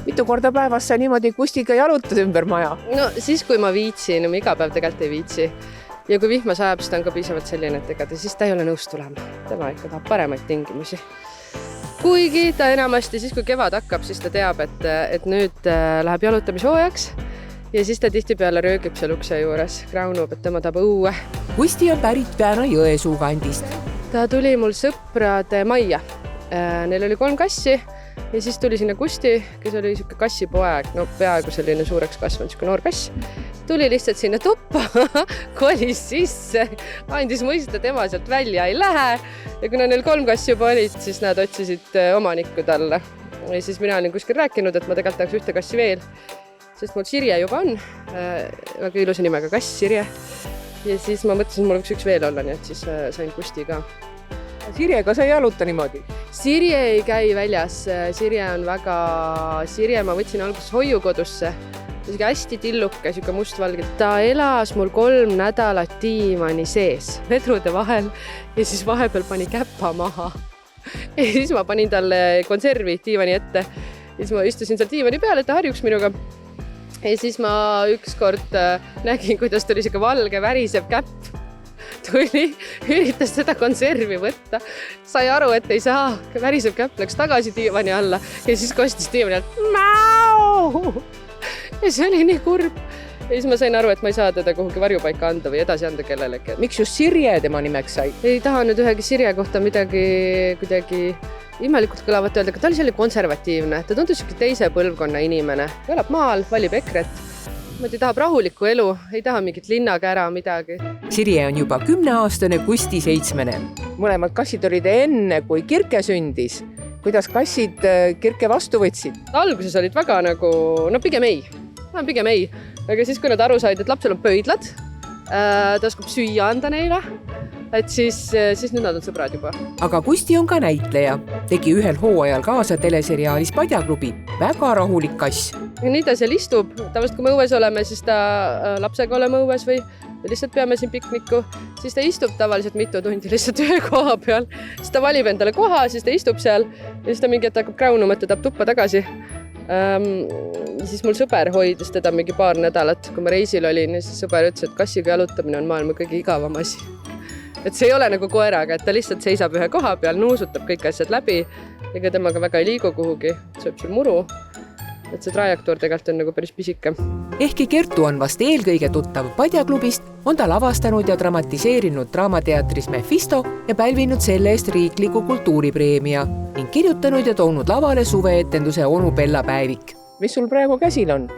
Mitu korda päevas sa niimoodi Kustiga jalutad ümber maja? No siis, kui ma viitsin, ma iga päev tegelikult ei viitsi. Ja kui vihma sajab, siis ta on ka piisavalt selline, et ega siis ta ei ole nõus tulema. Tema ikka tahab paremaid tingimusi. Kuigi ta enamasti siis, kui kevad hakkab, siis ta teab, et nüüd läheb jalutamishoojaks ja siis ta tihtipeale röögib seal ukse juures, kraunub, et tema tahab õue. Kusti on pärit Pääna-Jõesuu kandist. Ta tuli mul sõprade majja. Neil oli 3 kassi. Ja siis tuli sinna Kusti, kes oli siuke kassipoeg, no peaaegu selline suureks kasvanud, siuke noor kass. Tuli lihtsalt sinna tuppa, kolis sisse, andis mõista, tema sealt välja ei lähe. Ja kuna neil 3 kassi juba olid, siis nad otsisid omanikku talle. Ja siis mina olin kuskil rääkinud, et ma tegelikult tahaks 1 kassi veel, sest mul Sirje juba on, väga ilusa nimega kass Sirje. Ja siis ma mõtlesin, et mul võiks 1 veel olla, nii et siis sain Kusti ka. Sirjega sa ei jaluta niimoodi? Sirje ei käi väljas. Sirje ma võtsin alguses hoiukodusse. Siuke hästi tilluke, siuke mustvalge. Ta elas mul 3 nädalat diivani sees, vedrude vahel ja siis vahepeal pani käppa maha. Ja siis ma panin talle konservi diivani ette. Ja siis ma istusin seal diivani peal, et ta harjuks minuga. Ja siis ma ükskord nägin, kuidas tuli siuke valge värisev käpp. Tuli, üritas seda konservi võtta. Sai aru, et ei saa. Värisev käpp läks tagasi diivani alla ja siis kostis diivani alt Mau! Ja see oli nii kurb. Ja siis ma sain aru, et ma ei saa teda kuhugi varjupaika anda või edasi anda kellelegi. Miks just Sirje tema nimeks sai? Ei taha nüüd ühegi Sirje kohta midagi kuidagi imelikult kõlavat öelda, aga ta oli selline konservatiivne. Ta tundus siuke teise põlvkonna inimene. Elab maal, valib EKRE-t. Mõtli tahab rahulikku elu, ei taha mingit linnakära midagi. Sirje on juba 10-aastane, Kusti 7. Mõlemad kassid olid enne, kui Kirke sündis. Kuidas kassid Kirke vastu võtsid? Alguses olid väga pigem ei. Pigem ei. Aga siis, kui nad aru said, et lapsel on pöidlad, ta oskab süüa anda neile, et siis nüüd nad on sõbrad juba. Aga Kusti on ka näitleja. Tegi 1 hooajal kaasa teleseriaalis Padjaklubi. Väga rahulik kass. Nii ta seal istub. Tavaliselt, kui me õues oleme, siis ta lapsega oleme õues või lihtsalt peame siin pikniku. Siis ta istub tavaliselt mitu tundi lihtsalt 1 koha peal. Siis ta valib endale koha, siis ta istub seal ja siis ta mingi hetk hakkab kraunuma, et ta tahab tuppa tagasi. Siis mul sõber hoidis teda mingi 2 nädalat, kui ma reisil olin ja siis sõber ütles, et kassiga jalutamine on maailma kõige igavam asi. Et see ei ole nagu koeraga, et ta lihtsalt seisab 1 koha peal, nuusutab kõik asjad läbi, ega temaga väga ei liigu kuhugi, sööb sul muru. Et see trajektoor tegelikult on nagu päris pisike. Ehkki Kertu on vast eelkõige tuttav Padjaklubist, on ta lavastanud ja dramatiseerinud Draamateatris Mephisto ja pälvinud selle eest riikliku kultuuripreemia ning kirjutanud ja toonud lavale suveetenduse Onu Bella päevik. Mis sul praegu käsil on?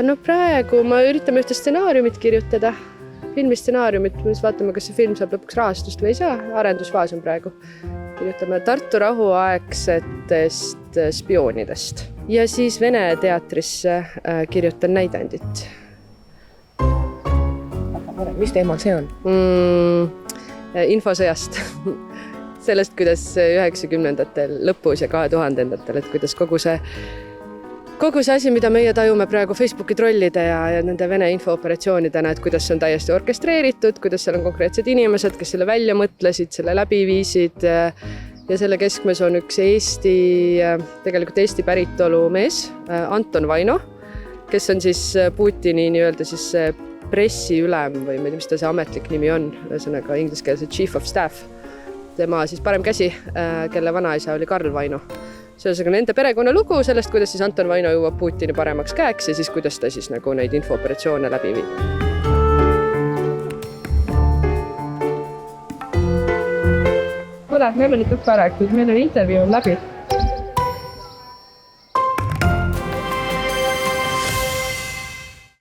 No praegu ma üritame 1 stsenaariumit kirjutada. Filmistsenaariumit, mis vaatame, kas see film saab lõpuks rahastust või ei saa. Arendusfaas on praegu. Kirjutame Tartu rahuaegsetest spioonidest. Ja siis Vene teatrisse kirjutan näidendit. Mis teemal see on? Infosõjast. Sellest, kuidas 90-ndatel lõpus ja 2000-ndatel, et kuidas kogu see asi, mida meie tajume praegu Facebooki trollide ja nende Vene infooperatsioonidena, et kuidas see on täiesti orkestreeritud, kuidas seal on konkreetsed inimesed, kes selle välja mõtlesid, selle läbi viisid ja selle keskmes on üks tegelikult Eesti päritolu mees, Anton Vaino, kes on siis Putini nii-öelda siis pressiülem või ma ei tea, mis ta see ametlik nimi on, ühesõnaga ingliskeelse Chief of Staff, tema siis parem käsi, kelle vanaisa oli Karl Vaino. See on nende perekonna lugu sellest, kuidas siis Anton Vaino jõuab Putini paremaks käeks ja siis kuidas ta siis nagu neid infooperatsioone läbi viib. Kuule, meil on ikka rääkinud, meil on intervjuu läbi.